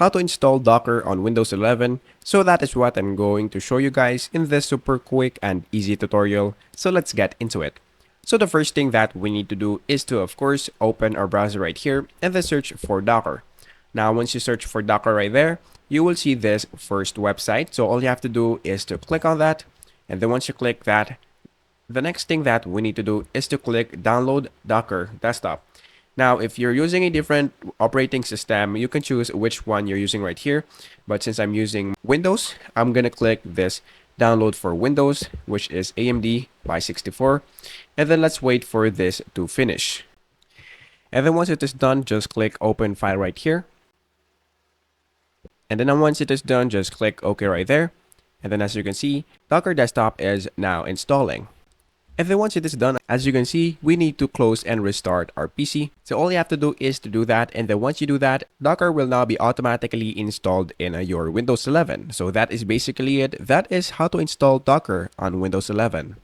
how to install Docker on Windows 11. So that is what I'm going to show you guys in this super quick and easy tutorial. So let's get into it. So the first thing that we need to do is to, of course, open our browser right here and then search for Docker. Now, once you search for Docker right there, you will see this first website. So all you have to do is to click on that. And then once you click that, the next thing that we need to do is to click Download Docker Desktop. Now, if you're using a different operating system, you can choose which one you're using right here. But since I'm using Windows, I'm going to click this Download for Windows, which is AMD by 64. And then let's wait for this to finish. And then once it is done, just click Open File right here. And then once it is done, just click OK right there. And then as you can see, Docker Desktop is now installing. And then once it is done, as you can see, we need to close and restart our PC. So all you have to do is to do that. And then once you do that, Docker will now be automatically installed in your Windows 11. So that is basically it. That is how to install Docker on Windows 11.